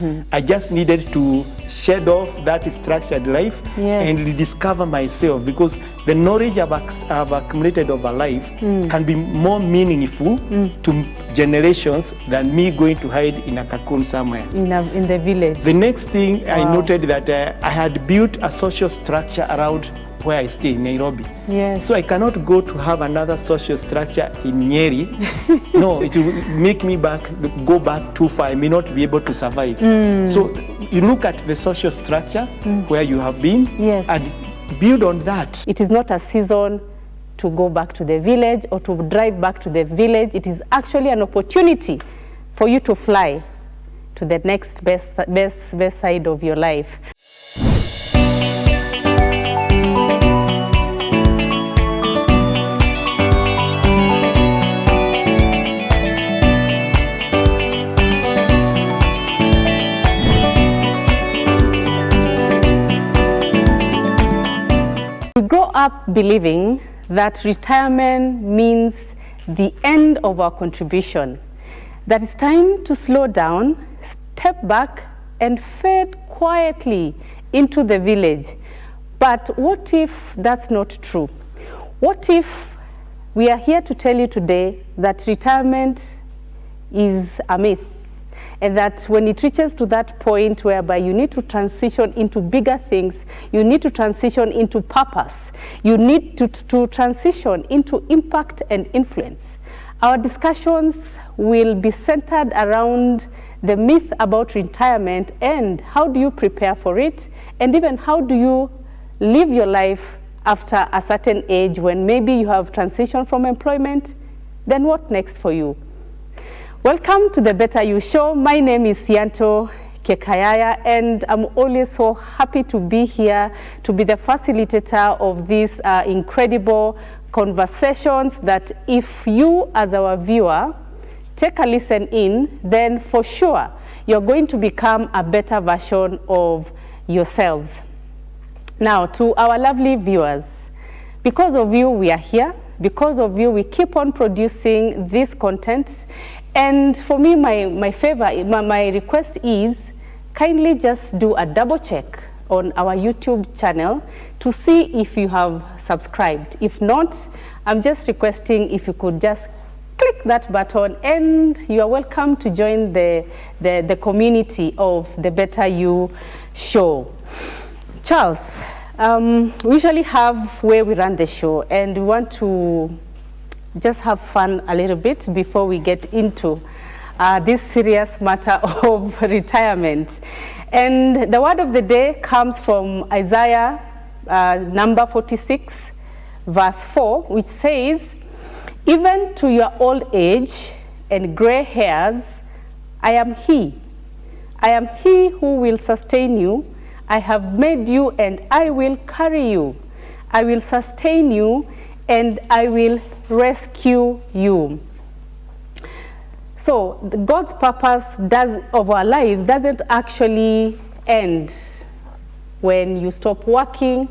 I just needed to shed off that structured life and rediscover myself, because the knowledge I've accumulated over life can be more meaningful to generations than me going to hide in a cocoon somewhere. In the village. The next thing I noted that I had built a social structure around where I stay in Nairobi. Yes. So I cannot go to have another social structure in Nyeri. No, it will make me go back too far. I may not be able to survive. So you look at the social structure where you have been and build on that. It is not a season to go back to the village or to drive back to the village. It is actually an opportunity for you to fly to the next best side of your life. We grow up believing that retirement means the end of our contribution, that it's time to slow down, step back, and fade quietly into the village. But what if that's not true? What if we are here to tell you today that retirement is a myth, and that when it reaches to that point whereby you need to transition into bigger things, you need to transition into purpose, you need to transition into impact and influence. Our discussions will be centered around the myth about retirement and how do you prepare for it, and even how do you live your life after a certain age when maybe you have transitioned from employment. Then what next for you? Welcome to the Better You Show. My name is Sianto Kekayaya, and I'm always so happy to be here to be the facilitator of these incredible conversations that if you as our viewer take a listen in, then for sure you're going to become a better version of yourselves. Now, to our lovely viewers, because of you we are here, because of you we keep on producing this content. And for me, my request is kindly just do a double check on our YouTube channel to see if you have subscribed. If not, I'm just requesting if you could just click that button, and you are welcome to join the community of the Better You Show. Charles, we usually have where we run the show, and we want to just have fun a little bit before we get into this serious matter of retirement. And the word of the day comes from Isaiah number 46, verse 4, which says, "Even to your old age and gray hairs, I am He. I am He who will sustain you. I have made you and I will carry you. I will sustain you and I will rescue you." So God's purpose of our lives doesn't actually end when you stop working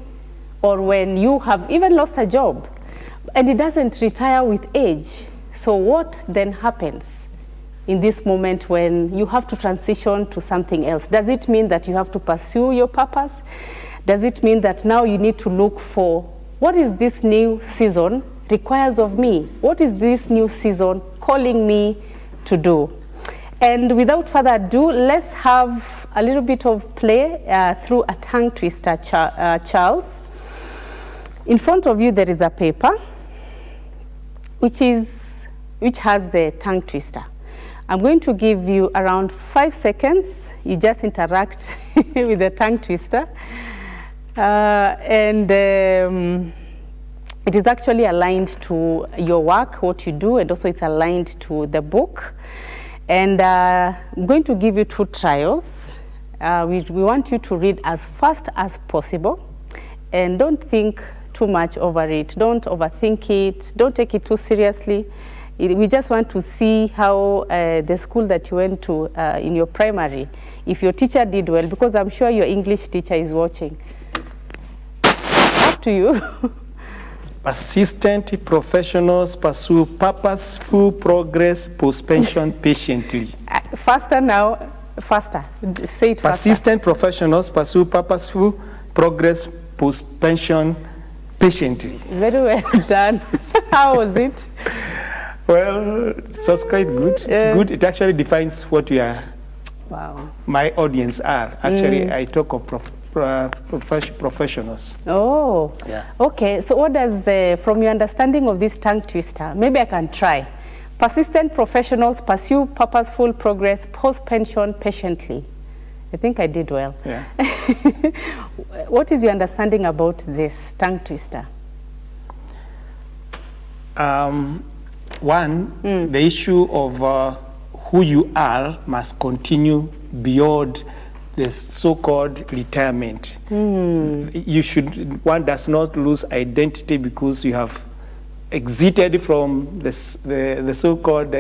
or when you have even lost a job, and it doesn't retire with age. So what then happens in this moment when you have to transition to something else? Does it mean that you have to pursue your purpose? Does it mean that now you need to look for what is this new season requires of me? What is this new season calling me to do? And without further ado, let's have a little bit of play through a tongue twister, Charles. In front of you there is a paper which has the tongue twister. I'm going to give you around 5 seconds. You just interact with the tongue twister. It is actually aligned to your work, what you do, and also it's aligned to the book. And I'm going to give you 2 trials. We want you to read as fast as possible, and don't think too much over it. Don't overthink it. Don't take it too seriously. We just want to see how the school that you went to in your primary, if your teacher did well, because I'm sure your English teacher is watching. Up to you. Persistent professionals pursue purposeful progress post-pension patiently. Faster now. Faster. Say it faster. Persistent professionals pursue purposeful progress post-pension patiently. Very well done. How was it? Well, it was quite good. It's good. It actually defines what we are. Wow. My audience are. Actually, I talk of professionals. Oh. Yeah. Okay. So what does, from your understanding of this tongue twister, maybe I can try. Persistent professionals pursue purposeful progress post-pension patiently. I think I did well. Yeah. What is your understanding about this tongue twister? One, the issue of who you are must continue beyond the so-called retirement. One does not lose identity because you have exited from the so-called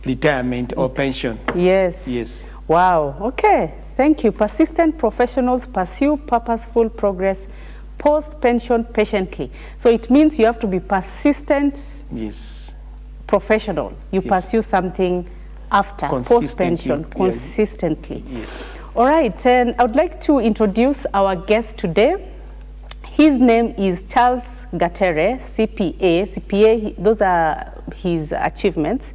retirement or pension. Yes. Yes. Wow. Okay. Thank you. Persistent professionals pursue purposeful progress post-pension patiently. So it means you have to be persistent. Yes. Professional. You pursue something after post-pension consistently. Yes. All right. And I would like to introduce our guest today. His name is Charles Gatere, CPA. Those are his achievements.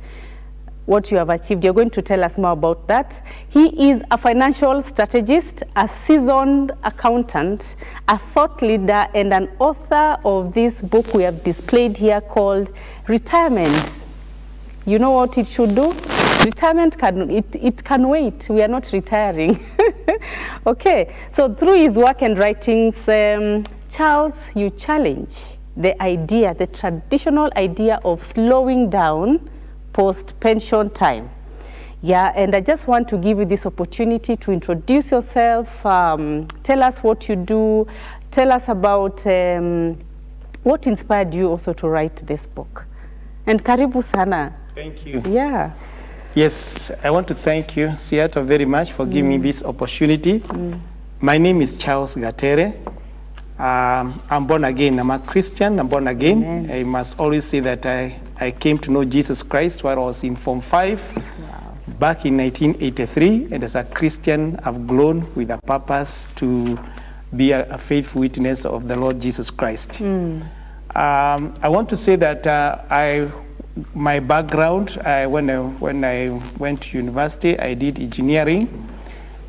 What you have achieved. You're going to tell us more about that. He is a financial strategist, a seasoned accountant, a thought leader, and an author of this book we have displayed here called Retirement. You know what it should do? Retirement can wait. We are not retiring. Okay. So through his work and writings, Charles, you challenge the traditional idea of slowing down post-pension time. Yeah, and I just want to give you this opportunity to introduce yourself, tell us what you do, tell us about what inspired you also to write this book. And karibu sana. Thank you. Yeah. Yes, I want to thank you, Seattle, very much for giving me this opportunity. My name is Charles Gatere. I'm born again. I'm a Christian. I'm born again. Amen. I must always say that I came to know Jesus Christ while I was in Form 5 back in 1983. And as a Christian, I've grown with a purpose to be a faithful witness of the Lord Jesus Christ. I want to say that my background, when I went to university, I did engineering.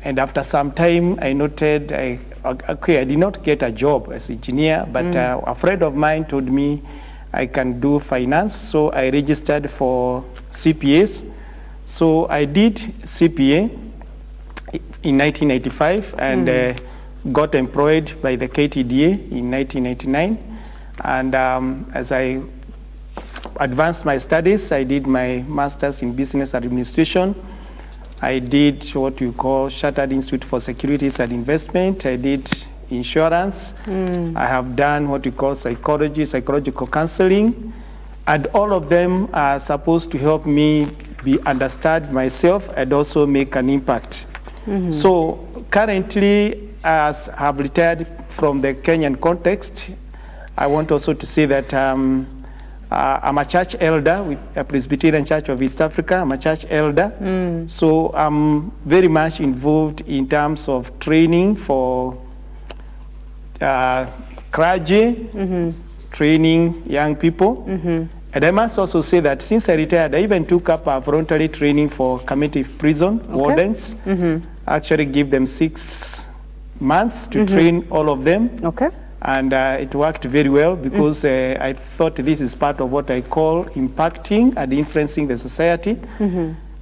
And after some time, I noted, I did not get a job as an engineer, but a friend of mine told me I can do finance, so I registered for CPAs. So I did CPA in 1995 and got employed by the KTDA in 1999. And as I advanced my studies, I did my master's in business administration. I did what we call Chartered Institute for Securities and Investment. I did insurance. I have done what we call psychological counseling. And all of them are supposed to help me understand myself and also make an impact. So currently, as I have retired from the Kenyan context, I want also to say that I'm a church elder with a Presbyterian Church of East Africa. I'm a church elder. So I'm very much involved in terms of training for clergy, training young people. And I must also say that since I retired, I even took up a voluntary training for community prison wardens. I actually give them 6 months to train all of them. Okay. And it worked very well because I thought this is part of what I call impacting and influencing the society.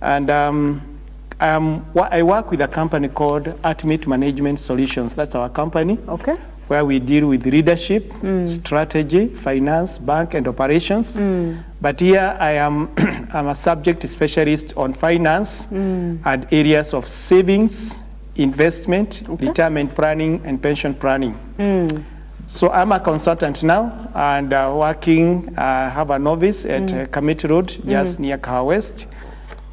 And I work with a company called Ultimate Management Solutions. That's our company. Okay. Where we deal with leadership, strategy, finance, bank, and operations. But here I am I'm a subject specialist on finance and areas of savings, investment, retirement planning, and pension planning. So I'm a consultant now and working, have an office at Committee Road, just near Kaha West.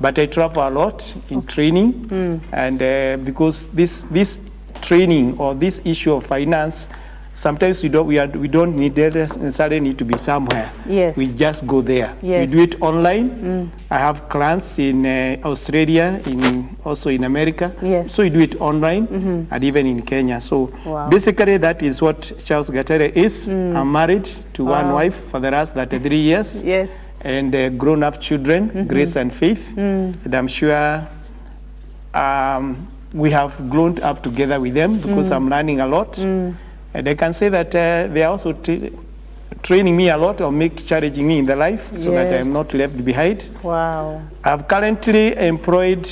But I travel a lot in training, and because this training or this issue of finance sometimes we don't necessarily need to be somewhere. Yes. We just go there. Yes. We do it online. I have clients in Australia, also in America. Yes. So we do it online and even in Kenya. So Wow. basically that is what Charles Gatere is. I'm married to one wife for the last 33 years. Yes. And grown-up children, Grace and Faith. And I'm sure we have grown up together with them because I'm learning a lot. And I can say that they are also training me a lot or challenging me in the life so that I'm not left behind. Wow. I've currently employed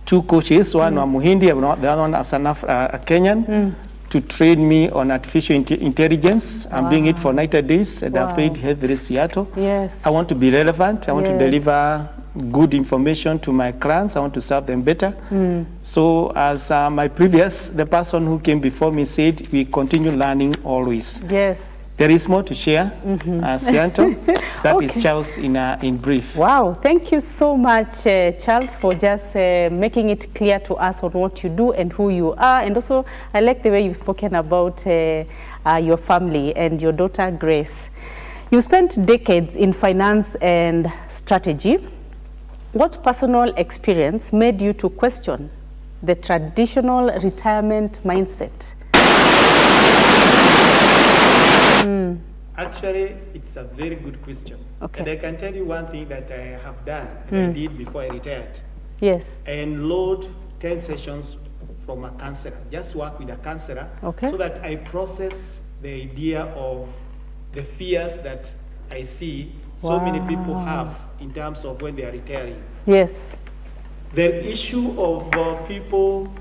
2 coaches, one a Muhindi, the other one as a Kenyan, to train me on artificial intelligence. I'm doing it for 90 days and I've paid heavily Seattle. Yes. I want to be relevant. I want to deliver good information to my clients. I want to serve them better. So as the person who came before me said, we continue learning always. Yes. There is more to share, Seattle. That is Charles in brief. Wow, thank you so much, Charles, for just making it clear to us on what you do and who you are. And also, I like the way you've spoken about your family and your daughter, Grace. You spent decades in finance and strategy. What personal experience made you to question the traditional retirement mindset? Actually, it's a very good question. Okay. And I can tell you one thing that I have done, and I did before I retired. Yes. I enrolled 10 sessions from a counselor, just work with a counselor, so that I process the idea of the fears that I see so many people have in terms of when they are retiring. Yes. The issue of people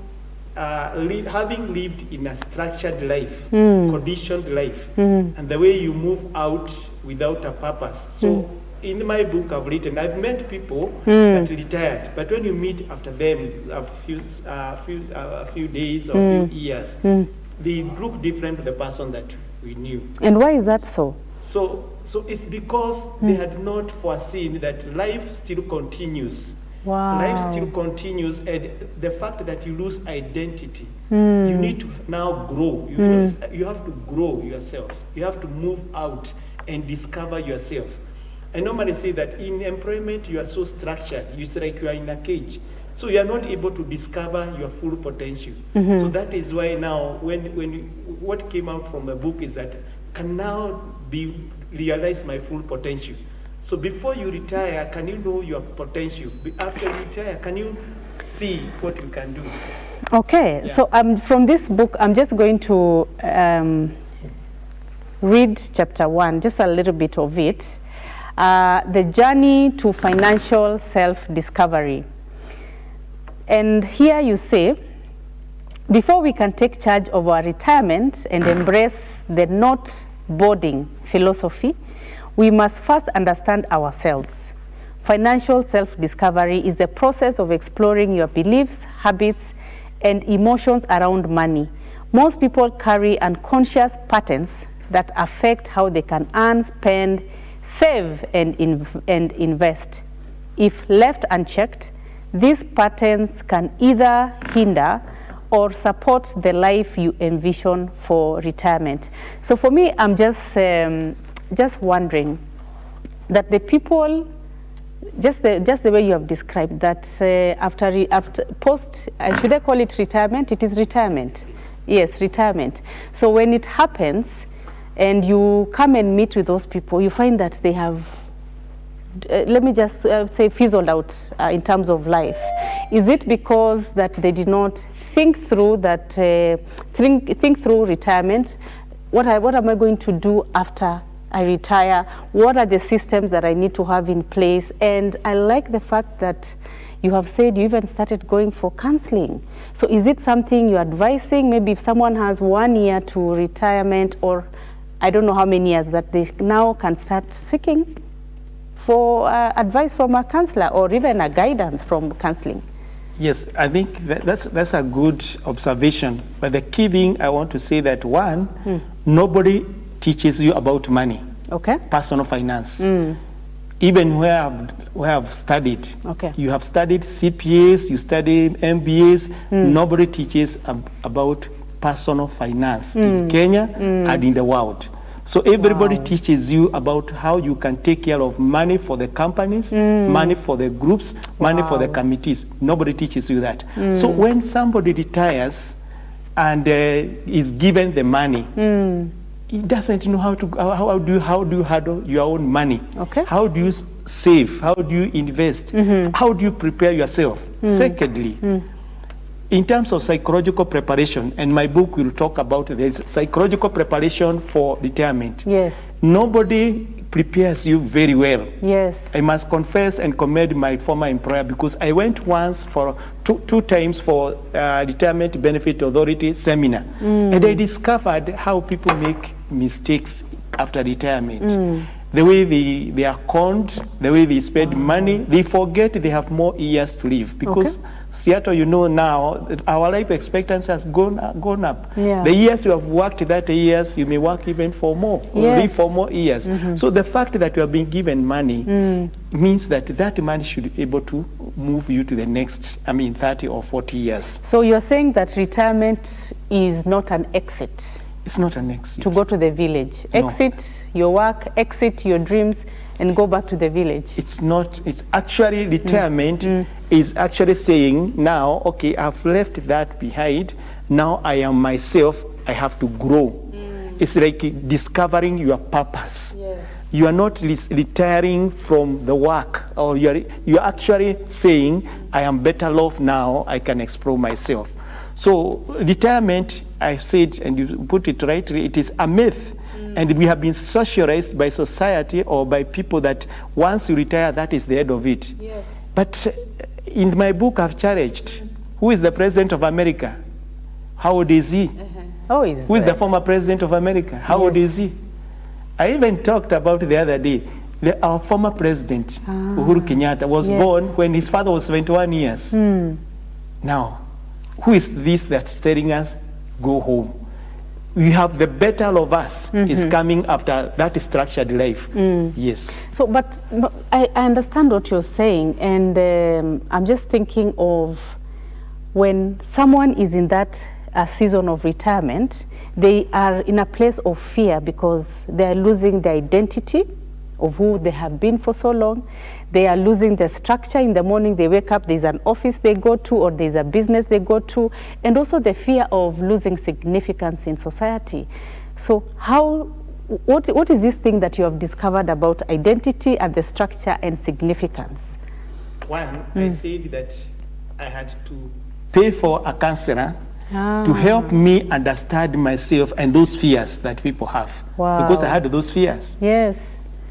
having lived in a structured life, conditioned life, and the way you move out without a purpose. So in my book I've met people that retired, but when you meet after them a few days or a few years, they look different to the person that we knew. And why is that so? So it's because they had not foreseen that life still continues. Wow. Life still continues, and the fact that you lose identity, you need to now grow. You have to grow yourself. You have to move out and discover yourself. I normally say that in employment, you are so structured. It's like you are in a cage. So you are not able to discover your full potential. So that is why now, what came out from the book is that can now realize my full potential. So before you retire, can you know your potential? After you retire, can you see what you can do? Okay, so from this book, I'm just going to read chapter 1, just a little bit of it. The journey to financial self-discovery. And here you say, before we can take charge of our retirement and embrace the not boarding philosophy, we must first understand ourselves. Financial self-discovery is the process of exploring your beliefs, habits, and emotions around money. Most people carry unconscious patterns that affect how they can earn, spend, save, and invest. If left unchecked, these patterns can either hinder or support the life you envision for retirement. So for me, I'm just wondering that the people, just the way you have described that after post, should I call it retirement? It is retirement. Yes, retirement. So when it happens and you come and meet with those people, you find that they have, let me just say, fizzled out in terms of life. Is it because that they did not think through that, think through retirement? What am I going to do after I retire? What are the systems that I need to have in place? And I like the fact that you have said you even started going for counseling. So is it something you're advising? Maybe if someone has 1 year to retirement, or I don't know how many years, that they now can start seeking for advice from a counselor or even a guidance from counseling? Yes, I think that's a good observation. But the key thing I want to say that one, nobody teaches you about money, personal finance. Even where I've studied, you have studied CPAs, you study MBAs, nobody teaches about personal finance in Kenya and in the world. So everybody teaches you about how you can take care of money for the companies, money for the groups, money for the committees. Nobody teaches you that. So when somebody retires and is given the money, he doesn't know how do you handle your own money. Okay. How do you save? How do you invest? How do you prepare yourself? Secondly, in terms of psychological preparation, and my book will talk about this, psychological preparation for retirement. Yes. Nobody prepares you very well. Yes. I must confess and commend my former employer, because I went once for two times for Retirement Benefit Authority seminar, and I discovered how people make mistakes after retirement. The way they are conned, the way they spend money, they forget they have more years to live. Because Seattle, you know now, our life expectancy has gone up. Yeah. The years you have worked, that years, you may work even for more, or live for more years. So the fact that you have been given money means that that money should be able to move you to the next, 30 or 40 years. So you're saying that retirement is not an exit? It's not an exit. To go to the village. No. Exit your work, exit your dreams, and go back to the village. It's not. It's actually retirement is actually saying, now, okay, I've left that behind. Now I am myself. I have to grow. It's like discovering your purpose. Yes. You are not retiring from the work, or you're actually saying, I am better off now. I can explore myself. So retirement, I said, and you put it rightly, it is a myth. And we have been socialized by society or by people that once you retire, that is the end of it. Yes. But in my book, I've challenged, who is the president of America? How old is he? Who is the former president of America? How old is he? I even talked about the other day, our former president, Uhuru Kenyatta, was born when his father was 21 years. Now, who is this that's telling us, go home? We have the better of us is coming after that structured life. Yes. So, but I understand what you're saying, and I'm just thinking of when someone is in that season of retirement, they are in a place of fear because they are losing their identity of who they have been for so long. They are losing their structure. In the morning they wake up, there's an office they go to, or there's a business they go to, and also the fear of losing significance in society. So what is this thing that you have discovered about identity and the structure and significance? One, I said that I had to pay for a counselor to help me understand myself and those fears that people have. Because I had those fears. Yes.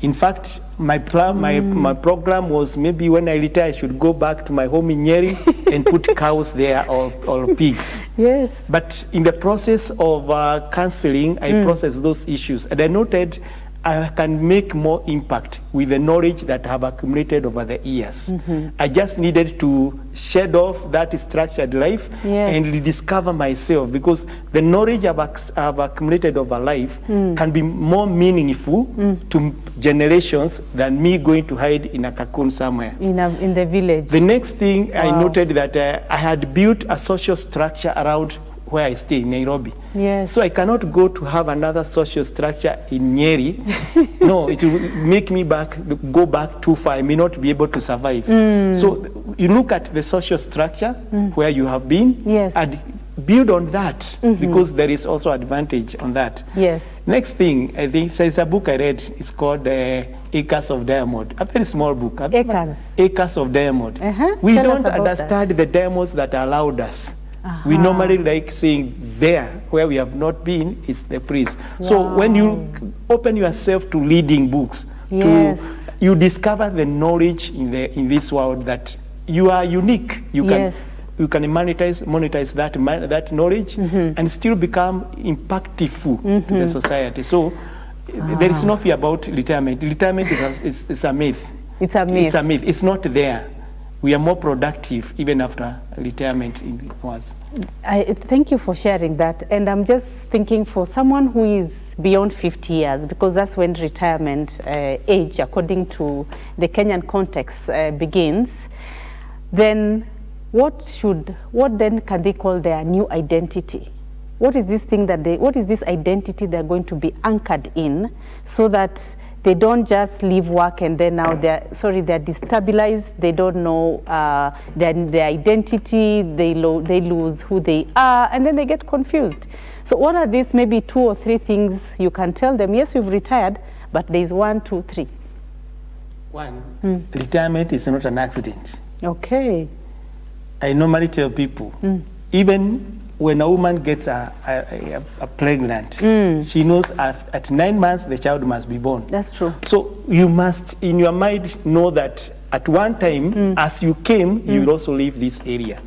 In fact, my program was maybe when I retire, I should go back to my home in Nyeri and put cows there or pigs. Yes. But in the process of counseling, I processed those issues. And I noted I can make more impact with the knowledge that I have accumulated over the years. I just needed to shed off that structured life and rediscover myself, because the knowledge I've accumulated over life can be more meaningful to generations than me going to hide in a cocoon somewhere. In the village. The next thing I noted that I had built a social structure around where I stay in Nairobi. Yes. So I cannot go to have another social structure in Nyeri. No, it will make me go back too far. I may not be able to survive. So you look at the social structure where you have been and build on that, because there is also advantage on that. Yes. Next thing, I think, so it's a book I read. It's called Acres of Diamond. A very small book. Acres of Diamond. We don't understand the diamonds that allowed us. We normally like saying there where we have not been is the place. So when you open yourself to reading books, you discover the knowledge in this world that you are unique. You can monetize that knowledge and still become impactful to the society. So there is no fear about retirement. Retirement is a myth. It's a myth. It's a myth. It's not there. We are more productive even after retirement was. Thank you for sharing that. And I'm just thinking, for someone who is beyond 50 years, because that's when retirement age, according to the Kenyan context, begins, then what then can they call their new identity? what is this thing that what is this identity they're going to be anchored in, so that they don't just leave work and then now they're destabilized, they don't know their identity, they lose who they are, and then they get confused. So what are these maybe 2 or 3 things you can tell them? Yes, we've retired, but there's 1, 2, 3. 1, retirement is not an accident. Okay. I normally tell people, even when a woman gets pregnant, she knows at 9 months the child must be born. That's true. So you must, in your mind, know that at one time, as you came, you will also leave this area.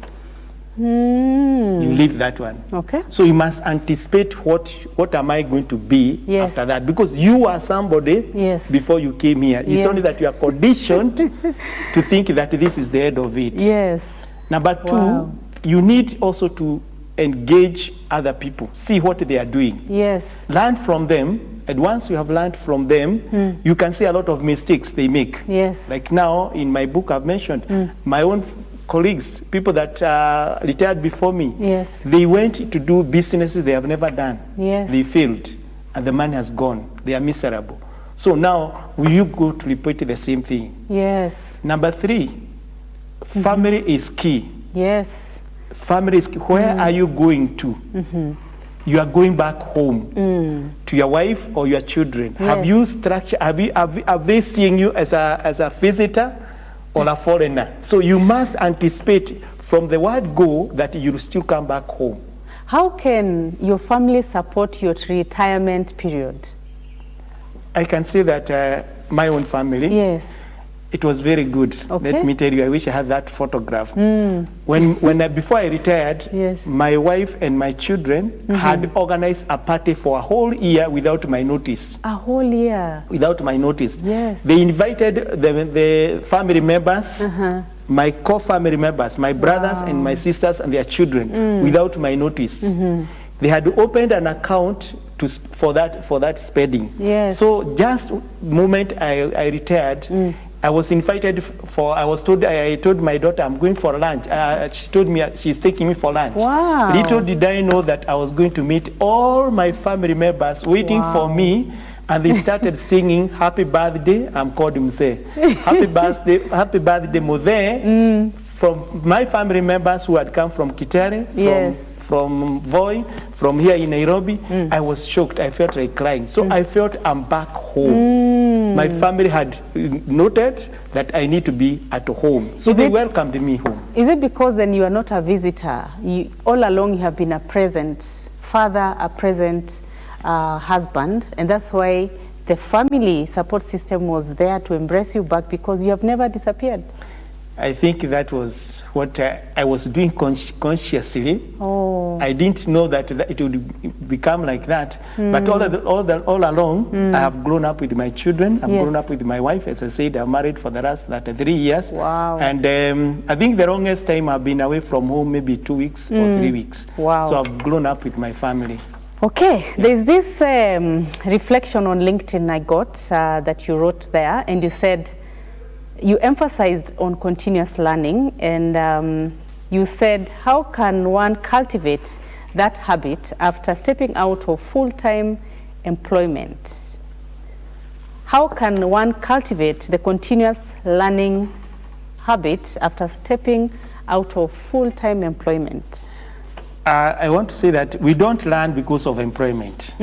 You leave that one. Okay. So you must anticipate what am I going to be after that, because you are somebody before you came here. It's only that you are conditioned to think that this is the end of it. Yes. Number 2, you need also to engage other people, see what they are doing. Yes. Learn from them, and once you have learned from them, you can see a lot of mistakes they make. Yes. Like now in my book I've mentioned my own colleagues, people that retired before me. Yes. They went to do businesses they have never done. Yes. They failed, and the money has gone. They are miserable. So now, will you go to repeat the same thing? Yes. Number 3, family is key. Yes. Family is key. Where are you going to? You are going back home to your wife or your children. Yes. Have you structured? Have they seeing you as a visitor or a foreigner? So you must anticipate from the word go that you will still come back home. How can your family support your retirement period? I can say that my own family, it was very good. Okay. Let me tell you, I wish I had that photograph. Before I retired, my wife and my children had organized a party for a whole year without my notice. A whole year? Without my notice. Yes. They invited the family members, my core-family members, my brothers and my sisters and their children, without my notice. They had opened an account for that spending. Yes. So just moment I retired, I was invited I told my daughter I'm going for lunch. She told me she's taking me for lunch. Wow. Little did I know that I was going to meet all my family members waiting for me, and they started singing happy birthday. I'm called Mse. Happy birthday Mothe, from my family members who had come from Gatere, from Voi, from here in Nairobi. I was shocked. I felt like crying. So I felt I'm back home. My family had noted that I need to be at home. So they welcomed me home. Is it because then you are not a visitor? All along you have been a present father, a present husband, and that's why the family support system was there to embrace you back, because you have never disappeared. I think that was what I was doing consciously. Oh. I didn't know that it would become like that. But all along, I have grown up with my children. I've grown up with my wife. As I said, I'm married for the last 3 years. Wow. And I think the longest time I've been away from home, maybe 2 weeks or 3 weeks. Wow. So I've grown up with my family. Okay, there's this reflection on LinkedIn I got that you wrote there, and you said, you emphasized on continuous learning, and you said, how can one cultivate that habit after stepping out of full-time employment? How can one cultivate the continuous learning habit after stepping out of full-time employment? I want to say that we don't learn because of employment.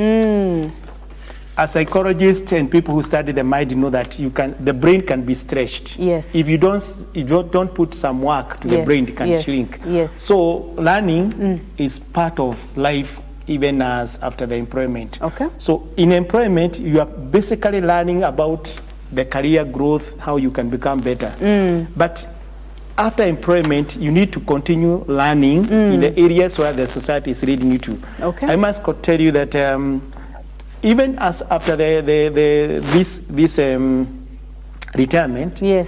As psychologists and people who study the mind know that the brain can be stretched. Yes. If you don't put some work to the brain, it can shrink. Yes. So learning is part of life, even as after the employment. Okay. So in employment, you are basically learning about the career growth, how you can become better. But after employment, you need to continue learning in the areas where the society is leading you to. Okay. I must tell you that even as after this retirement, yes,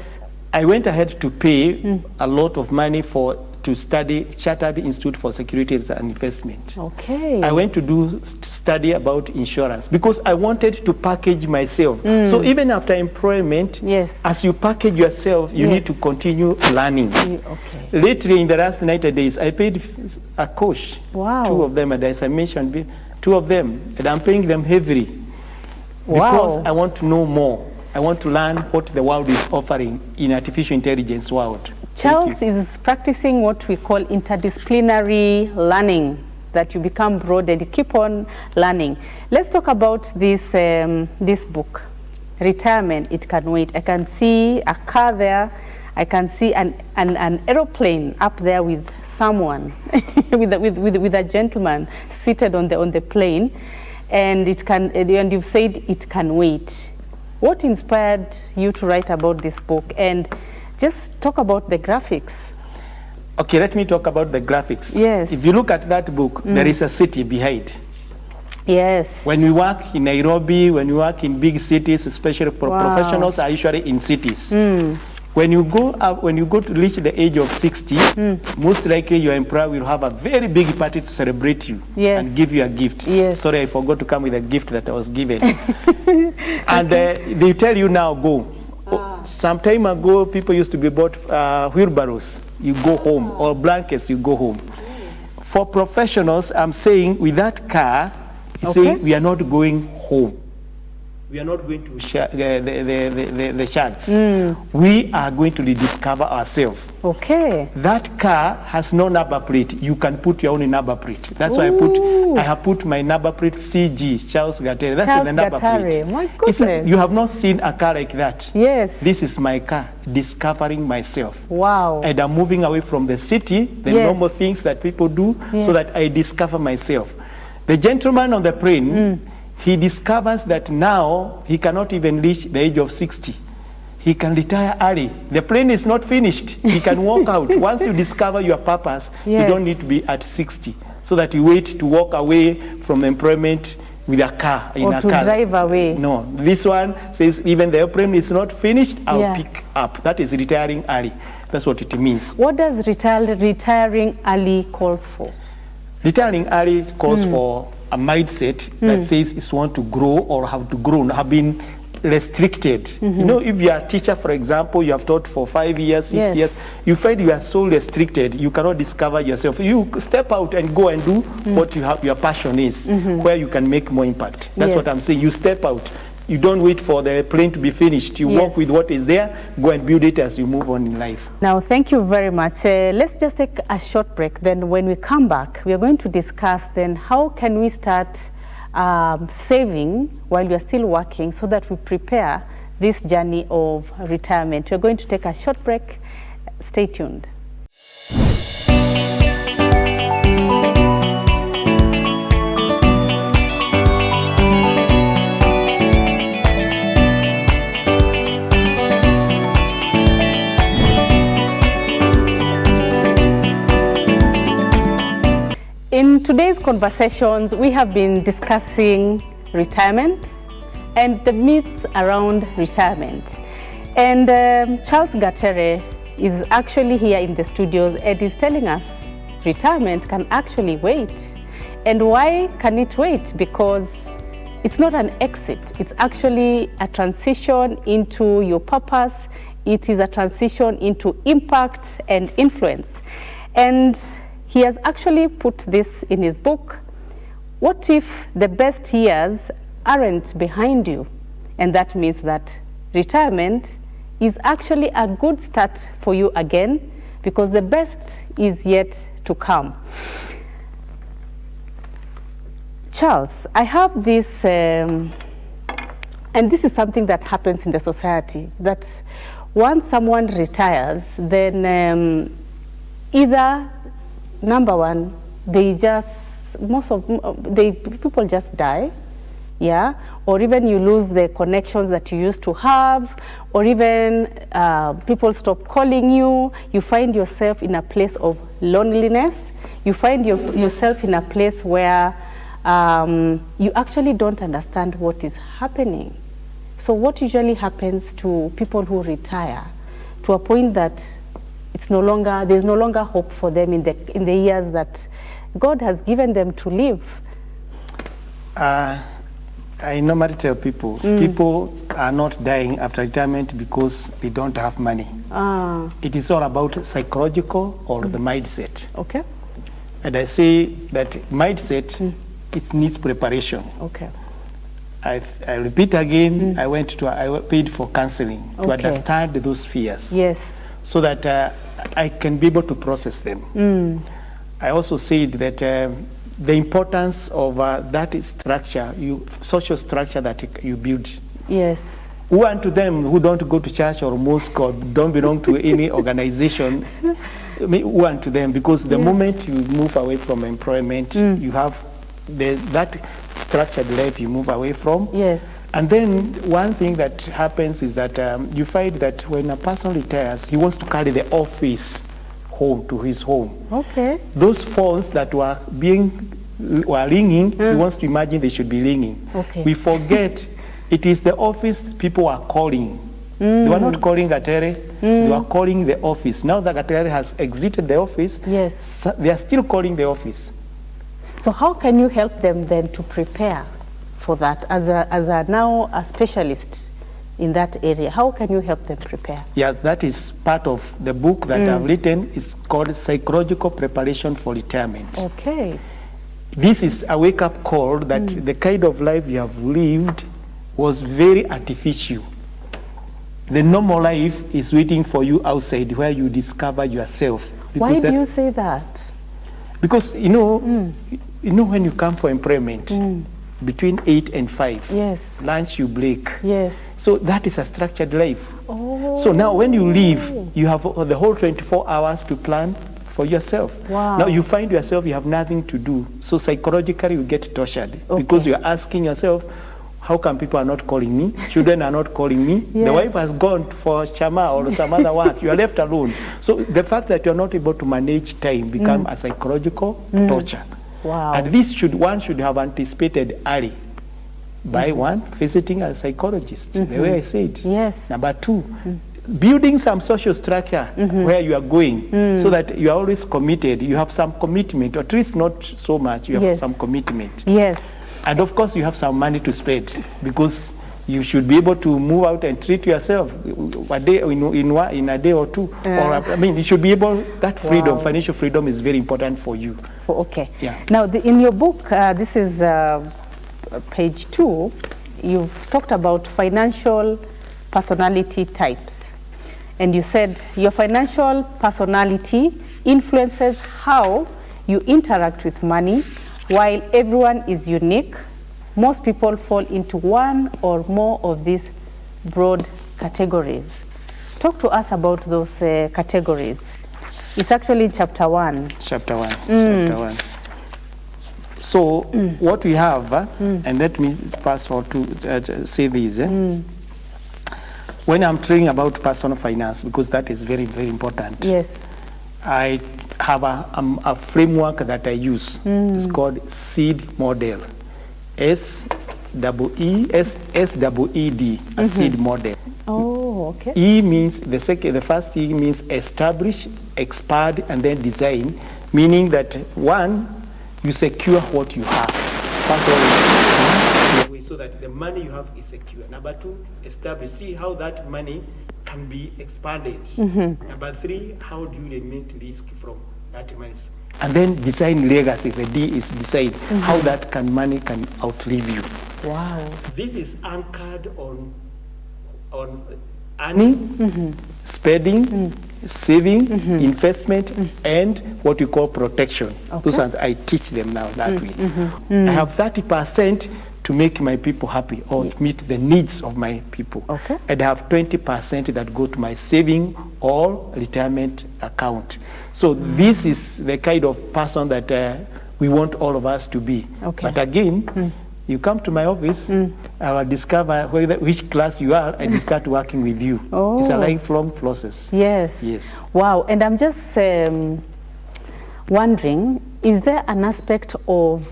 I went ahead to pay a lot of money to to study Chartered Institute for Securities and Investment. Okay. I went to do study about insurance because I wanted to package myself. So even after employment, Yes. as you package yourself, you Yes. need to continue learning. Okay. Lately, in the last 90 days, I paid a coach. Wow. 2 of them, and as I mentioned, 2 of them, and I'm paying them heavily because Wow. I want to know more. I want to learn what the world is offering in artificial intelligence world. Charles is practicing what we call interdisciplinary learning, that you become broad and you keep on learning. Let's talk about this, this book, Retirement, It Can Wait. I can see a car there. I can see an aeroplane up there with someone, with a gentleman seated on the plane, and and you've said it can wait. What inspired you to write about this book? And just talk about the graphics. Okay, let me talk about the graphics. Yes. If you look at that book, there is a city behind. Yes. When we work in Nairobi, when we work in big cities, especially professionals are usually in cities. When you go to reach the age of 60, most likely your employer will have a very big party to celebrate you and give you a gift. Yes. Sorry, I forgot to come with a gift that I was given. And they tell you now, go. Some time ago, people used to be bought wheelbarrows. You go home, or blankets, you go home. For professionals, I'm saying with that car, saying we are not going home. We are not going to the shacks. We are going to rediscover ourselves. Okay. That car has no number plate. You can put your own number plate. That's why I have put my number plate CG, Charles Gatere. That's Charles the number Gatere. plate. My goodness. You have not seen a car like that. Yes. This is my car, discovering myself. Wow. And I'm moving away from the city, the normal things that people do, so that I discover myself. The gentleman on the plane, he discovers that now he cannot even reach the age of 60. He can retire early. The plane is not finished. He can walk out. Once you discover your purpose, you don't need to be at 60, so that you wait to walk away from employment with a car. Or to drive away. No, this one says even the airplane is not finished, I'll pick up. That is retiring early. That's what it means. What does retiring early calls for? Retiring early calls for a mindset that says it's want to grow or have to grow, have been restricted. You know, if you are a teacher, for example, you have taught for 5 years, 6 years, you find you are so restricted, you cannot discover yourself. You step out and go and do what your passion is, where you can make more impact. That's what I'm saying. You step out. You don't wait for the plane to be finished. You work with what is there, go and build it as you move on in life. Now, thank you very much. Let's just take a short break. Then when we come back, we are going to discuss then how can we start saving while we are still working so that we prepare this journey of retirement. We're going to take a short break. Stay tuned. In today's conversations, we have been discussing retirement and the myths around retirement. And Charles Gatere is actually here in the studios and is telling us retirement can actually wait. And why can it wait? Because it's not an exit. It's actually a transition into your purpose. It is a transition into impact and influence. And he has actually put this in his book. What if the best years aren't behind you? And that means that retirement is actually a good start for you again, because the best is yet to come. Charles, I have this, and this is something that happens in the society, that once someone retires, then either number one, people just die, or even you lose the connections that you used to have, or even people stop calling you. You find yourself in a place of loneliness. You find yourself in a place where you actually don't understand what is happening. So what usually happens to people who retire, to a point that there's no longer hope for them in the years that God has given them to live? I normally tell people, people are not dying after retirement because they don't have money. It is all about psychological or the mindset. Okay. And I say that mindset, it needs preparation. Okay. I repeat again, I paid for counseling to understand those fears. Yes. So that I can be able to process them. I also said that the importance of that structure, social structure that you build. Yes. Who unto them who don't go to church or mosque or don't belong to any organization, who unto them? Because the moment you move away from employment, you have that structured life you move away from. Yes. And then one thing that happens is that you find that when a person retires, he wants to carry the office home to his home. Okay. Those phones that were ringing, he wants to imagine they should be ringing. Okay. We forget it is the office people are calling. They were not calling Gatere, they were calling the office. Now that Gatere has exited the office, yes, they are still calling the office. So how can you help them then to prepare for that as a specialist in that area? How can you help them prepare? Yeah, that is part of the book that I've written. It's called Psychological Preparation for Retirement. Okay. This is a wake-up call that the kind of life you have lived was very artificial. The normal life is waiting for you outside where you discover yourself. Why do you say that? Because, you know when you come for employment, between 8 and 5, yes, lunch you break. Yes. So that is a structured life. Oh. So now when you leave, you have the whole 24 hours to plan for yourself. Wow. Now you find yourself, you have nothing to do. So psychologically you get tortured because you're asking yourself, how come people are not calling me? Children are not calling me. Yes. The wife has gone for Shama or some other work. You are left alone. So the fact that you're not able to manage time become a psychological torture. Wow. And this one should have anticipated early by one, visiting a psychologist, the way I said. Yes. Number two, building some social structure where you are going so that you are always committed. You have some commitment, or at least not so much, you have some commitment. Yes. And of course, you have some money to spend because you should be able to move out and treat yourself a day in a day or two. Or I mean, you should be able. That freedom, financial freedom, is very important for you. Okay. Yeah. Now, in your book, this is page 2. You've talked about financial personality types, and you said your financial personality influences how you interact with money. While everyone is unique, most people fall into one or more of these broad categories. Talk to us about those categories. It's actually in chapter 1. Chapter 1. Chapter 1. So what we have, and let me pass on to say this. When I'm training about personal finance, because that is very, very important. Yes. I have a framework that I use. It's called SEED model. S-E-E-D, a SEED model. Oh, okay. E means, the first E means establish, expand, and then design, meaning that one, you secure what you have. First of all, so that the money you have is secure. Number two, establish, see how that money can be expanded. Number three, how do you limit risk from that money? And then design legacy. The D is design how that money can outlive you. Wow. This is anchored on earning, spending, saving, investment, and what we call protection. Okay. Those ones I teach them now that way. I have 30% to make my people happy or to meet the needs of my people. Okay. And I have 20% that go to my saving or retirement account. So this is the kind of person that we want all of us to be. Okay. But again, you come to my office, I will discover which class you are, and we start working with you. Oh. It's a lifelong process. Yes. Yes. Wow. And I'm just wondering, is there an aspect of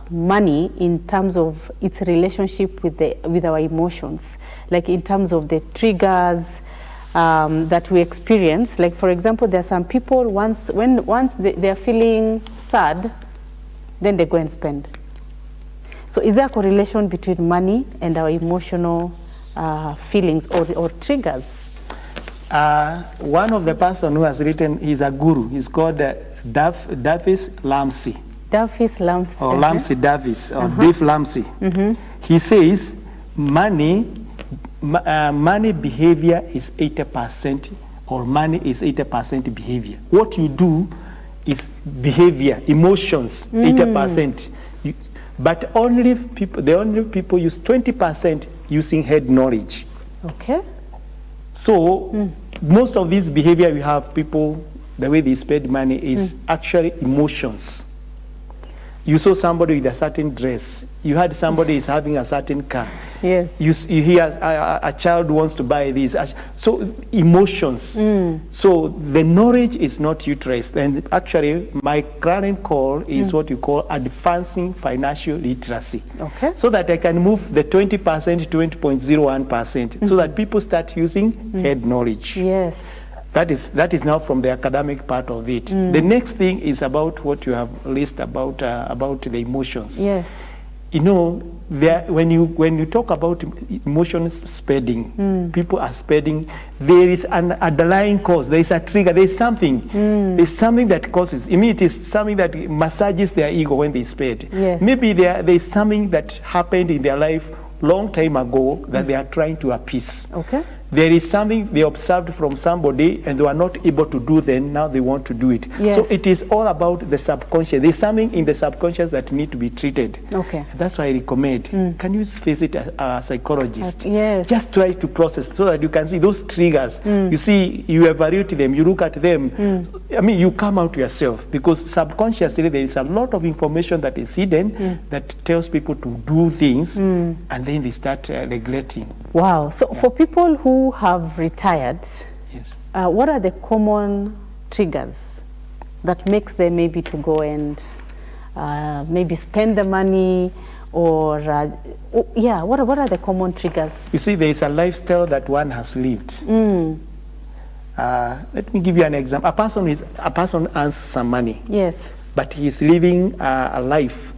money in terms of its relationship with our emotions, like in terms of the triggers, that we experience. Like, for example, there are some people, once they're feeling sad, then they go and spend. So is there a correlation between money and our emotional feelings or triggers? One of the person who has written, he's a guru, he's called Davis Lamsey. Davis Lamsey. Or Lamsey Davis, or Dave Lamsey. He says, money behavior is 80%, or money is 80% behavior. What you do is behavior, emotions, 80%. But the only people use 20% using head knowledge. Okay. So most of this behavior you have, people, the way they spend money is actually emotions. You saw somebody with a certain dress. You heard somebody is having a certain car. Yes. You hear a child wants to buy this. So emotions. So the knowledge is not utilized. And actually, my current call is what you call advancing financial literacy. Okay. So that I can move the 20% to 20.01%. So that people start using head knowledge. Yes. That is now from the academic part of it. The next thing is about what you have listed about the emotions. Yes. You know, when you talk about emotions spending, people are spending. There is an underlying cause. There is a trigger. There is something. There's something that causes. I mean, it is something that massages their ego when they spend. Yes. Maybe there is something that happened in their life long time ago that they are trying to appease. Okay. There is something they observed from somebody and they were not able to do then, now they want to do it. Yes. So it is all about the subconscious. There's something in the subconscious that need to be treated. Okay. That's why I recommend, can you visit a psychologist? Yes. Just try to process so that you can see those triggers. You see, you evaluate them, you look at them. I mean, you come out yourself because subconsciously there is a lot of information that is hidden that tells people to do things and then they start neglecting. Wow. So for people who have retired, Yes. what are the common triggers that makes them maybe to go and maybe spend the money or what are the common triggers? You see, there is a lifestyle that one has lived. Let me give you an example. A person earns some money. Yes. But he is living a life.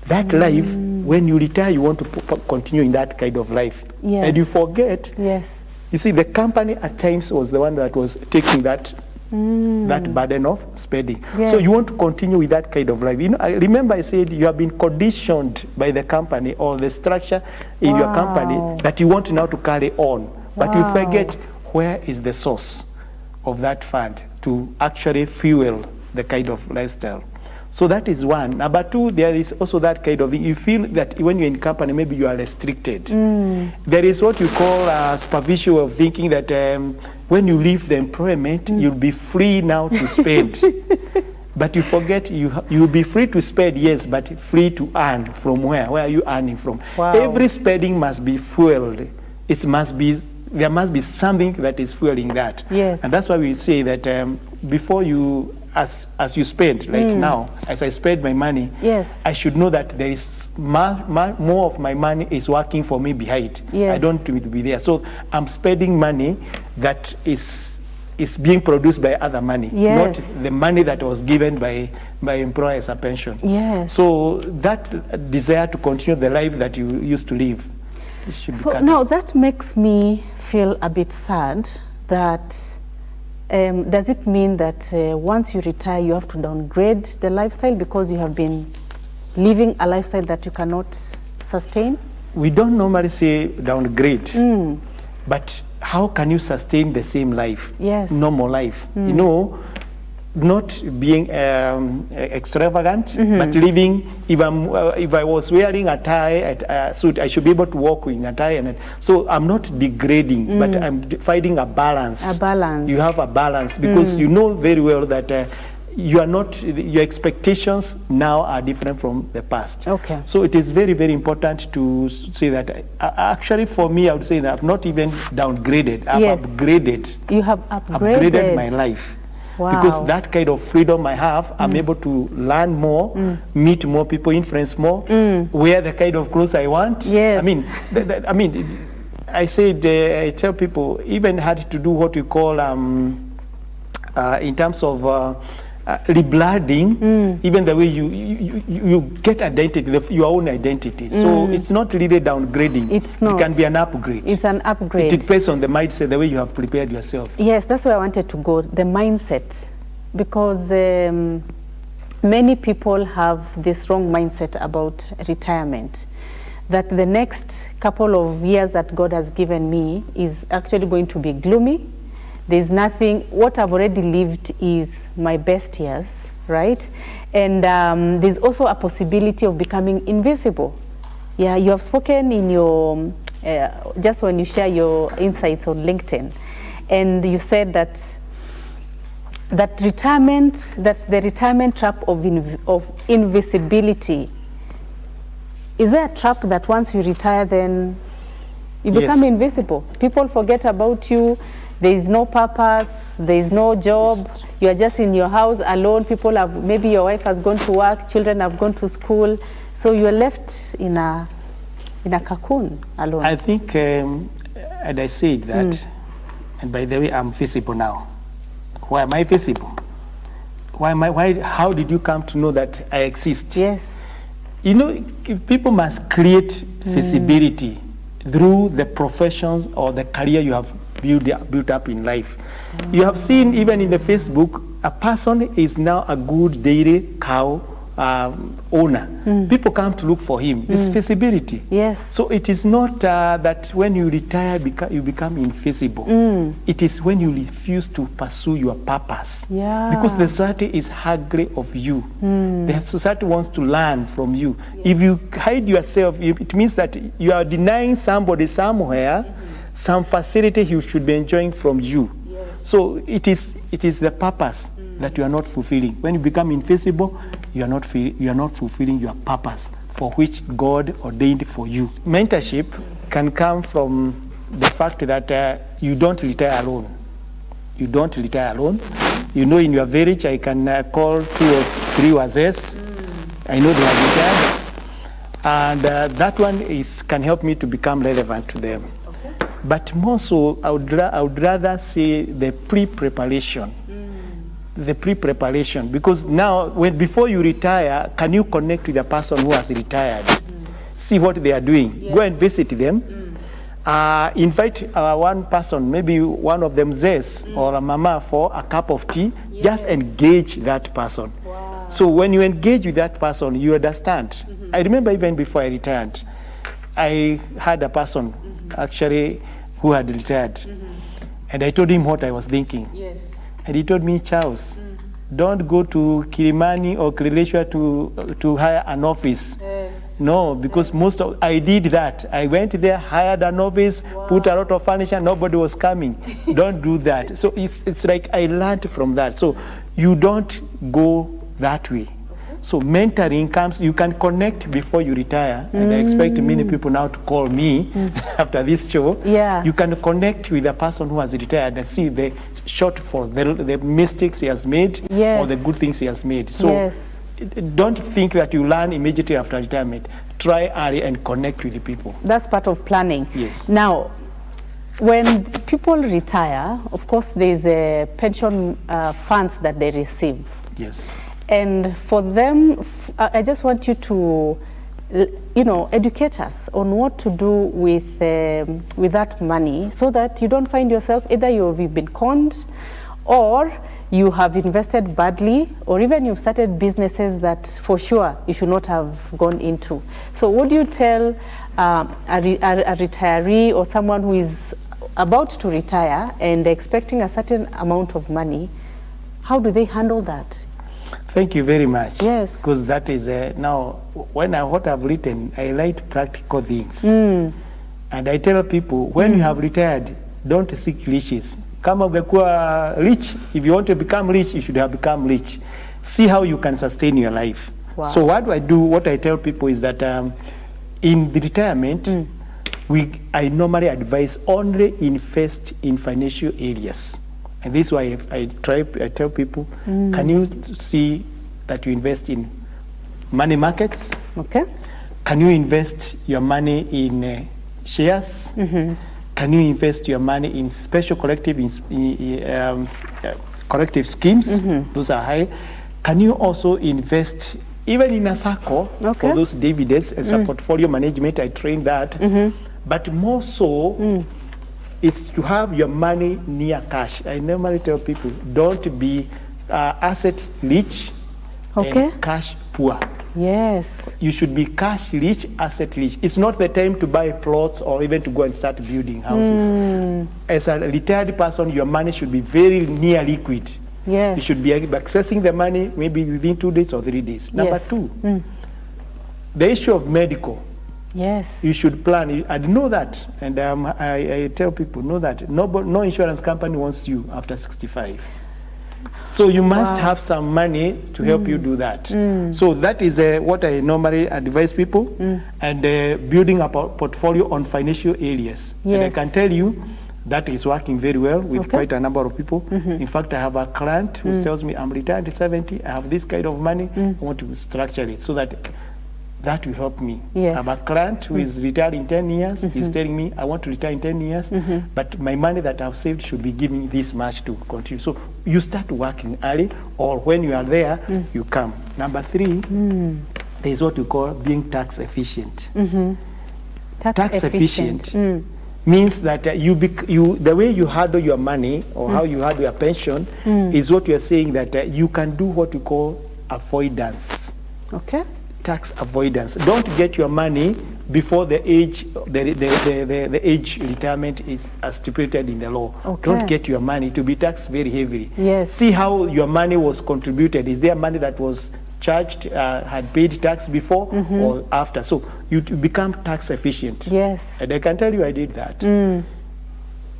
That life, when you retire, you want to continue in that kind of life. Yes. And you forget. Yes. You see, the company at times was the one that was taking that burden of spending. Yes. So you want to continue with that kind of life. You know, I remember I said you have been conditioned by the company or the structure in your company that you want now to carry on. But you forget where is the source of that fund to actually fuel the kind of lifestyle. So that is one. Number two, there is also that kind of thing. You feel that when you're in company, maybe you are restricted. There is what you call superficial of thinking that when you leave the employment, you'll be free now to spend. But you forget you'll be free to spend, yes, but free to earn. From where? Where are you earning from? Wow. Every spending must be fueled. There must be something that is fueling that. Yes. And that's why we say that before you, as you spend, like now, as I spend my money, Yes. I should know that there is more of my money is working for me behind. Yes. I don't need to be there. So I'm spending money that is being produced by other money, Yes. not the money that was given by employer as a pension. Yes. So that desire to continue the life that you used to live, it should be So cut. now that makes me feel a bit sad that does it mean that once you retire you have to downgrade the lifestyle because you have been living a lifestyle that you cannot sustain? We don't normally say downgrade, but how can you sustain the same life? Yes. Normal life. You know, not being extravagant, but living. If I was wearing a tie, a suit, I should be able to walk in a tie, so I'm not degrading, but I'm finding a balance. A balance. You have a balance because you know very well that you are not. Your expectations now are different from the past. Okay. So it is very, very important to say that. Actually, for me, I would say that I've not even downgraded. I've Yes. upgraded. You have Upgraded my life. Wow. Because that kind of freedom I have, I'm able to learn more, meet more people, influence more, wear the kind of clothes I want. Yes. I mean, I said, I tell people, even had to do what we call, in terms of reblooding, even the way you get identity, your own identity. So it's not really downgrading. It's not. It can be an upgrade. It's an upgrade. It depends on the mindset, the way you have prepared yourself. Yes, that's where I wanted to go, the mindset. Because many people have this wrong mindset about retirement. That the next couple of years that God has given me is actually going to be gloomy. There's nothing, what I've already lived is my best years, right? And there's also a possibility of becoming invisible. Yeah, you have spoken in your, just when you share your insights on LinkedIn, and you said that the retirement trap of invisibility. Is there a trap that once you retire, then you become invisible? People forget about you. There is no purpose. There is no job. You are just in your house alone. People have, maybe your wife has gone to work, children have gone to school, so you are left in a cocoon alone. I think, and I said that, and by the way, I'm visible now. Why am I visible? How did you come to know that I exist? Yes. You know, people must create visibility through the professions or the career you have built up in life. You have seen even in the Facebook, a person is now a good dairy cow owner. People come to look for him. It's visibility. Yes. So it is not that when you retire, you become invisible. It is when you refuse to pursue your purpose. Yeah. Because the society is hungry of you. The society wants to learn from you. If you hide yourself, it means that you are denying somebody somewhere some facility he should be enjoying from you. So it is the purpose that you are not fulfilling. When you become invisible, you are not fulfilling your purpose for which God ordained for you. Mentorship can come from the fact that you don't retire alone. You don't retire alone. You know, in your village, I can call 2 or 3 wazes. I know they have retired. And that one can help me to become relevant to them. But more so, I would rather say the pre-preparation. The pre-preparation, because now, before you retire, can you connect with the person who has retired? See what they are doing. Go and visit them. Invite one person, maybe one of them says, or a mama for a cup of tea. Just engage that person. Wow. So when you engage with that person, you understand. I remember even before I retired, I had a person actually who had retired. And I told him what I was thinking. Yes. And he told me, Charles, don't go to Kilimani or Kileleshwa to hire an office. Yes. No, because I did that. I went there, hired an office, put a lot of furniture, nobody was coming. Don't do that. So it's like I learned from that. So you don't go that way. So mentoring comes, you can connect before you retire, and I expect many people now to call me after this show. Yeah. You can connect with a person who has retired and see the shortfalls, the mistakes he has made, or the good things he has made. So don't think that you learn immediately after retirement. Try early and connect with the people. That's part of planning. Yes. Now, when people retire, of course, there's a pension funds that they receive. Yes. And for them, I just want you to, educate us on what to do with that money, so that you don't find yourself, either you've been conned, or you have invested badly, or even you've started businesses that for sure you should not have gone into. So what do you tell a retiree or someone who is about to retire and expecting a certain amount of money? How do they handle that? Thank you very much. Yes. Because that is, now, what I've written, I write practical things. And I tell people, when you have retired, don't seek riches. Kama ungekuwa rich, if you want to become rich, you should have become rich. See how you can sustain your life. Wow. So what I tell people is that in the retirement, I normally advise only invest in financial areas. And this is why I tell people, can you see that you invest in money markets? Okay. Can you invest your money in shares? Can you invest your money in special collective collective schemes? Those are high. Can you also invest even in a circle for those dividends as a portfolio management? I train that. But more so is to have your money near cash. I normally tell people, don't be asset rich and cash poor. Yes. You should be cash rich, asset rich. It's not the time to buy plots or even to go and start building houses. As a retired person, your money should be very near liquid. Yes. You should be accessing the money maybe within 2 days or 3 days. Number two, the issue of medical. Yes. You should plan. I know that, and I tell people, know that no insurance company wants you after 65. So you must have some money to help you do that. So that is what I normally advise people, and building a portfolio on financial areas. Yes. And I can tell you that is working very well with quite a number of people. In fact, I have a client who tells me, I'm retired at 70, I have this kind of money, I want to structure it so that that will help me. Yes. I have a client who is retired in 10 years. He's telling me, I want to retire in 10 years, but my money that I've saved should be giving this much to continue. So you start working early, or when you are there, you come. Number three, there is what you call being tax efficient. Tax efficient means that the way you handle your money or how you handle your pension is what you are saying, that you can do what we call avoidance. Okay. Tax avoidance. Don't get your money before the age the age retirement is stipulated in the law. Don't get your money to be taxed very heavily. Yes. See how your money was contributed. Is there money that was charged, had paid tax before or after? So you become tax efficient. Yes. And I can tell you I did that.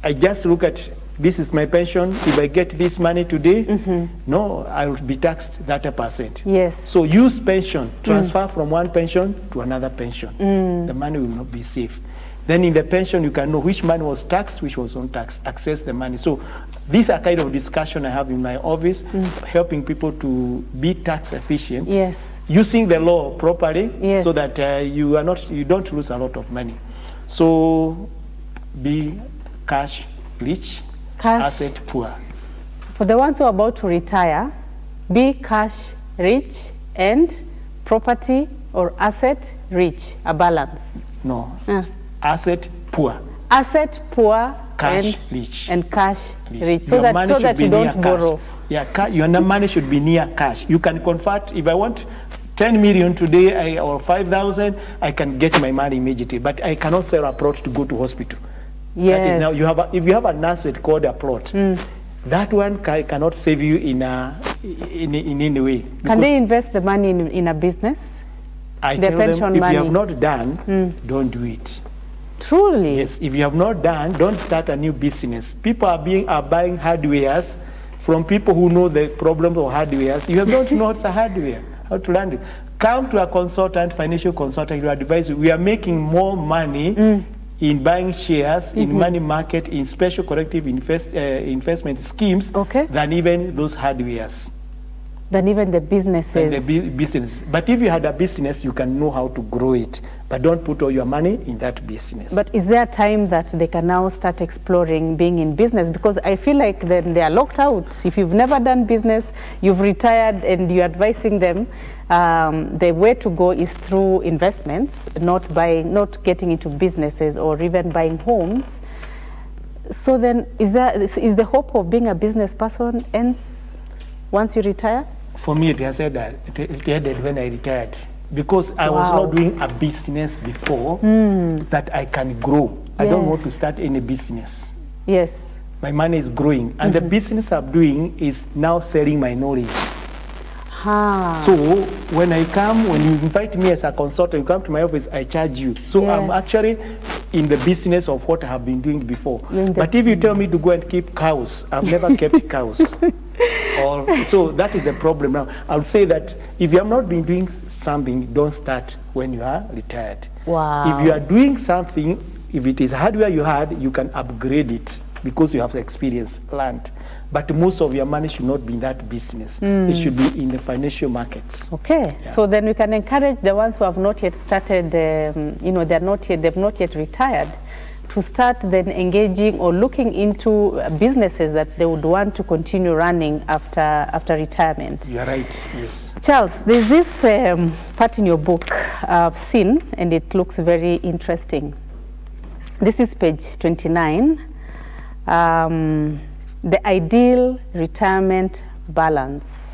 I just look at, this is my pension. If I get this money today, no, I will be taxed 30%. Yes. So use pension, transfer from one pension to another pension. The money will not be safe. Then in the pension, you can know which money was taxed, which was untaxed, access the money. So these are kind of discussion I have in my office, helping people to be tax efficient. Yes. Using the law properly, yes, so that you don't lose a lot of money. So be cash rich, asset poor. For the ones who are about to retire, be cash rich and property or asset rich, a balance. No, asset poor. Asset poor, cash rich. And cash rich. So that you don't borrow. Yeah, your money should be near cash. You can convert, if I want 10 million today or 5,000, I can get my money immediately, but I cannot sell a plot to go to hospital. Yes. That is now, if you have an asset called a plot, that one cannot save you in any way. Can they invest the money in a business? I tell them, if you have not done, don't do it. Truly? Yes, if you have not done, don't start a new business. People are buying hardwares from people who know the problem of hardwares. You have not know what's a hardware, how to learn it. Come to a consultant, financial consultant, who advise you. We are making more money in buying shares, in money market, in special collective investment schemes, than even those hardwares. Than even the businesses. And the business. But if you had a business, you can know how to grow it. But don't put all your money in that business. But is there a time that they can now start exploring being in business? Because I feel like then they are locked out. If you've never done business, you've retired, and you're advising them, the way to go is through investments, not getting into businesses or even buying homes. So then, is the hope of being a business person ends once you retire? For me, it has said that it ended when I retired, because I was not doing a business before that I can grow. I don't want to start any business. Yes. My money is growing, and the business I'm doing is now selling my knowledge. So when you invite me as a consultant, you come to my office, I charge you. So I'm actually in the business of what I have been doing before. But if you tell me to go and keep cows, I've never kept cows. So that is the problem now. I would say that if you have not been doing something, don't start when you are retired. Wow. If you are doing something, if it is hardware you had, you can upgrade it because you have the experience, learned. But most of your money should not be in that business. It should be in the financial markets. Okay, so then we can encourage the ones who have not yet started, they've not yet retired, to start then engaging or looking into businesses that they would want to continue running after retirement. You're right, yes. Charles, there's this part in your book I've seen, and it looks very interesting. This is page 29, the ideal retirement balance.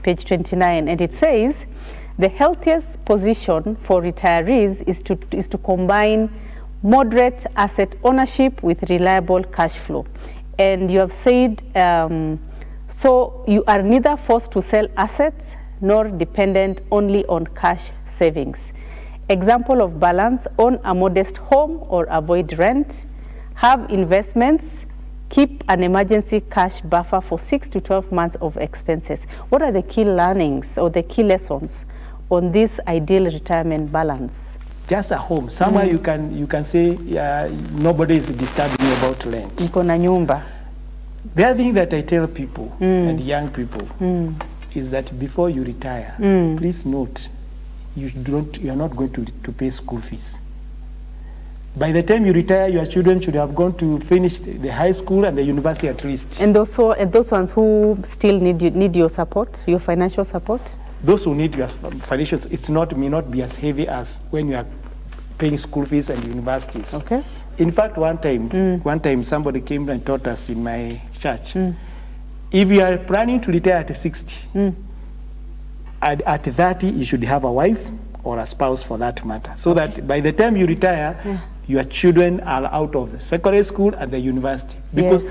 Page 29, and it says, the healthiest position for retirees is to combine moderate asset ownership with reliable cash flow. And you have said, so you are neither forced to sell assets nor dependent only on cash savings. Example of balance: own a modest home or avoid rent, have investments, keep an emergency cash buffer for 6 to 12 months of expenses. What are the key learnings or the key lessons on this ideal retirement balance? Just a home, somewhere you can say nobody is disturbing you about rent. Niko na nyumba. The other thing that I tell people and young people is that before you retire, please note, you are not going to pay school fees. By the time you retire, your children should have gone to finish the high school and the university at least. And those ones who still need your support, your financial support? Those who need your financial, may not be as heavy as when you are paying school fees and universities. Okay. In fact, one time somebody came and taught us in my church, if you are planning to retire at 60, at 30 you should have a wife or a spouse for that matter, so that by the time you retire, your children are out of the secondary school and the university. Because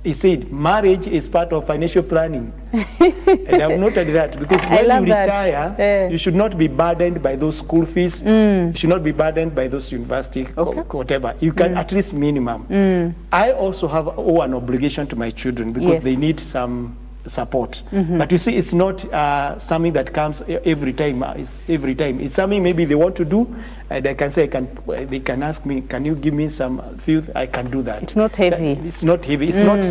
he said marriage is part of financial planning. And I've noted that, because when you retire, you should not be burdened by those school fees. You should not be burdened by those university, whatever. You can at least minimum. I also owe an obligation to my children, because they need some support. But you see, it's not something that comes every time. It's something maybe they want to do, and I can say, they can ask me, can you give me some few? I can do that. It's not heavy. It's not heavy. It's not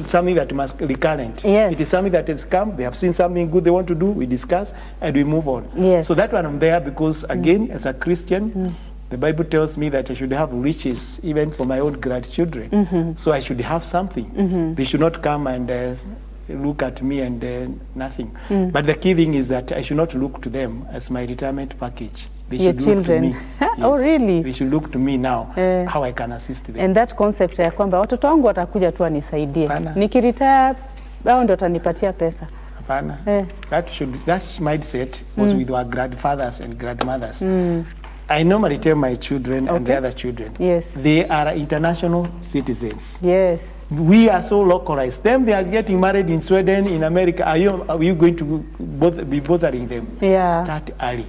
something that must be recurrent. It is something that has come. They have seen something good they want to do. We discuss and we move on. So that one I'm there because, again, as a Christian, the Bible tells me that I should have riches even for my own grandchildren. So I should have something. They should not come and look at me and nothing. But the key thing is that I should not look to them as my retirement package. They should look to me. Oh, really? They should look to me now, how I can assist them. And that concept ya kwamba watoto wangu watakuja tu anisaidie. Nikiretire, hao ndio watanipatia pesa. Hapana. That mindset was with our grandfathers and grandmothers. I normally tell my children and the other children, they are international citizens. We are so localized. Them, they are getting married in Sweden, in America. Are you going to be bothering them? Start early.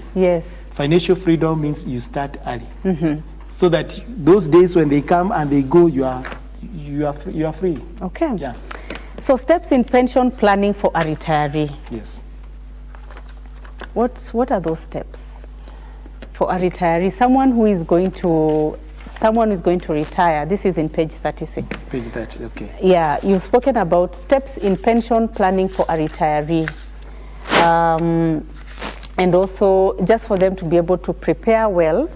Financial freedom means you start early. So that those days when they come and they go, you are free. Okay. So steps in pension planning for a retiree. What are those steps for a retiree? Someone who is going to retire. This is in page 36. Page 30, okay. Yeah, you've spoken about steps in pension planning for a retiree. And also just for them to be able to prepare well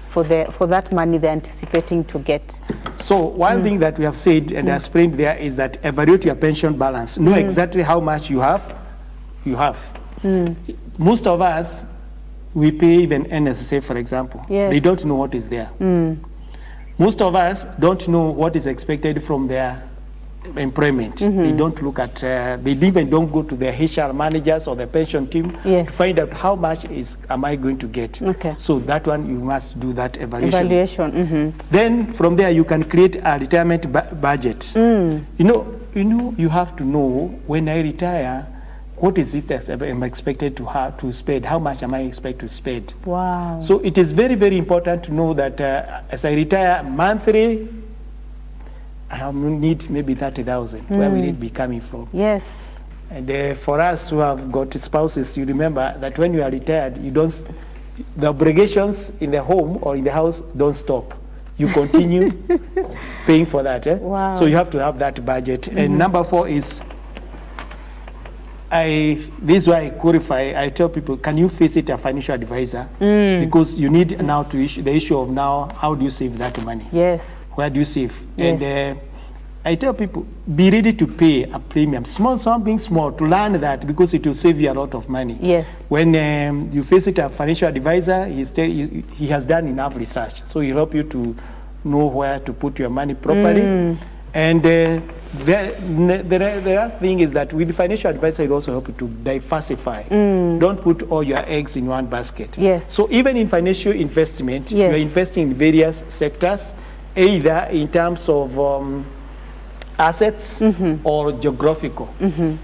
for that money they're anticipating to get. So one thing that we have said and explained there is that evaluate your pension balance. Know exactly how much you have. Most of us, we pay even NSSA, for example. They don't know what is there. Most of us don't know what is expected from their employment. They don't look at, they even don't go to their HR managers or the pension team to find out how much am I going to get. So that one, you must do that evaluation. Then from there, you can create a retirement budget. You have to know, when I retire, what is it that I'm expected to spend? How much am I expected to spend? Wow. So it is very, very important to know that as I retire monthly, I need maybe 30,000. Where will it be coming from? And for us who have got spouses, you remember that when you are retired, the obligations in the home or in the house don't stop. You continue paying for that. Wow. So you have to have that budget. And number 4 is this is why I qualify. I tell people, can you visit a financial advisor? Because you need now to issue the issue of now, how do you save that money? Yes. Where do you save? Yes. And I tell people, be ready to pay a premium, something small, to learn that, because it will save you a lot of money. Yes. When you visit a financial advisor, he has done enough research, so he'll help you to know where to put your money properly. And the other thing is that with the financial advisor, it also helps you to diversify. Don't put all your eggs in one basket. Yes. So even in financial investment, Yes. you're investing in various sectors, either in terms of assets or geographical.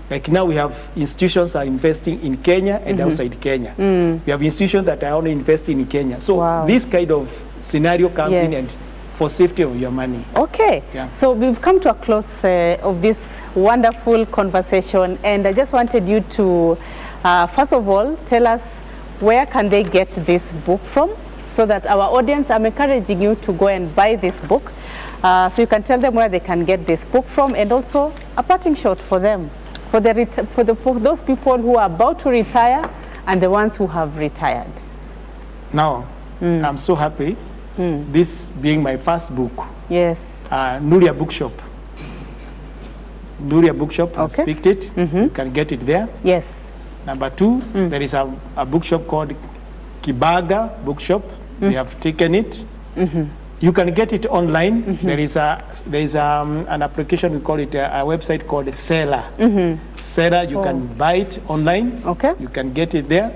Like now we have institutions that are investing in Kenya and outside Kenya. We have institutions that are only investing in Kenya. So this kind of scenario comes in, and for safety of your money. Okay, so we've come to a close of this wonderful conversation, and I just wanted you to, first of all, tell us where can they get this book from, so that our audience, I'm encouraging you to go and buy this book. So you can tell them where they can get this book from, and also a parting shot for them, for those people who are about to retire and the ones who have retired. Now, I'm so happy. This being my first book. Yes. Nuria Bookshop. Nuria Bookshop has picked it. You can get it there. Yes. Number 2, there is a bookshop called Kibaga Bookshop. They have taken it. You can get it online. There is an application, we call it a website called Seller. Seller, you can buy it online. Okay. You can get it there.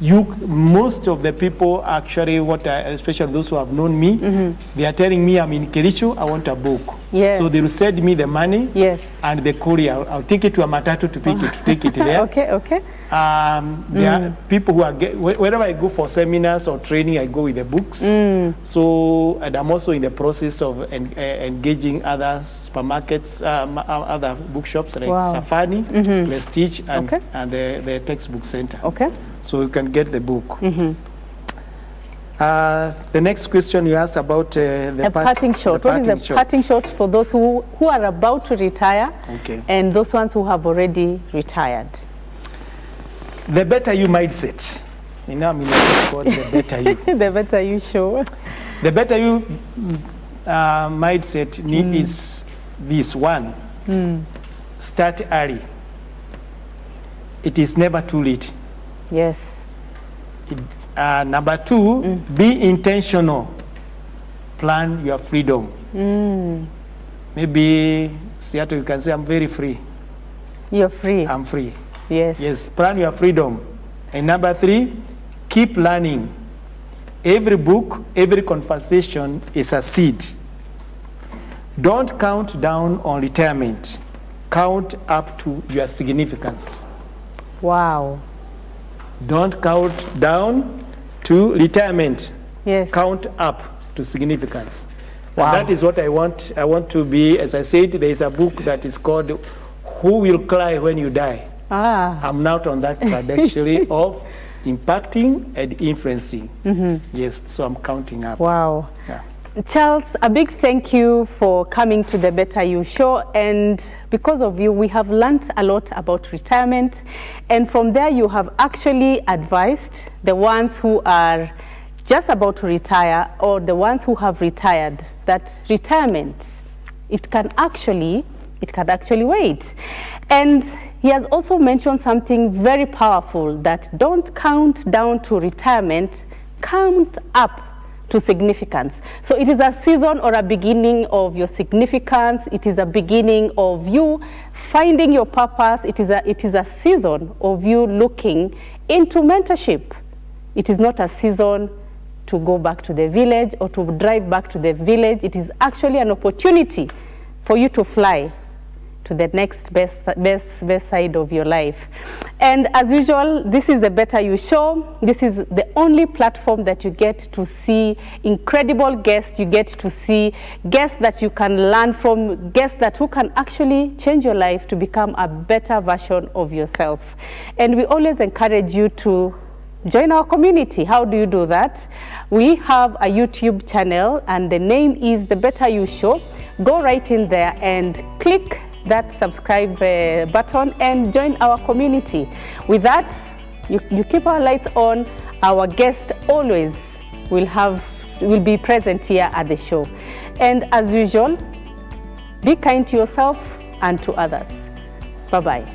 Most of the people actually, especially those who have known me, they are telling me, I'm in Kericho, I want a book. Yes. So they will send me the money. Yes. And the courier, I'll take it to a matatu to take it there. Okay. There are people who are, wherever I go for seminars or training, I go with the books. So, and I'm also in the process of engaging other supermarkets, other bookshops like Safari, Prestige, and the textbook center. Okay. So you can get the book. The next question you asked about the parting shot. What is the parting shot for those who are about to retire and those ones who have already retired? The better you mindset. You know, I mean, it's called the better you. The better you show. The better you mindset is this one. Start early. It is never too late. Yes. Number 2, be intentional. Plan your freedom. Maybe Seattle, you can say, I'm very free. You're free. I'm free. Yes. Yes, plan your freedom. And number 3, keep learning. Every book, every conversation is a seed. Don't count down on retirement. Count up to your significance. Wow. Don't count down to retirement. Yes. Count up to significance. Wow. And that is what I want. I want to be, as I said, there is a book that is called Who Will Cry When You Die? I'm not on that trajectory of impacting and influencing. Yes, so I'm counting up. Wow. Yeah. Charles, a big thank you for coming to the Better You Show, and because of you we have learned a lot about retirement, and from there you have actually advised the ones who are just about to retire or the ones who have retired that retirement, it can actually wait. And he has also mentioned something very powerful, that don't count down to retirement, count up to significance. So it is a season or a beginning of your significance. It is a beginning of you finding your purpose. It is a season of you looking into mentorship. It is not a season to go back to the village or to drive back to the village. It is actually an opportunity for you to fly to the next best side of your life. And as usual, this is the Better You Show. This is the only platform that you get to see incredible guests. You get to see guests that you can learn from, guests who can actually change your life to become a better version of yourself. And we always encourage you to join our community. How do you do that? We have a YouTube channel and the name is The Better You Show. Go right in there and click that subscribe button and join our community. With that, you keep our lights on. Our guest always will be present here at the show. And as usual, be kind to yourself and to others. Bye-bye.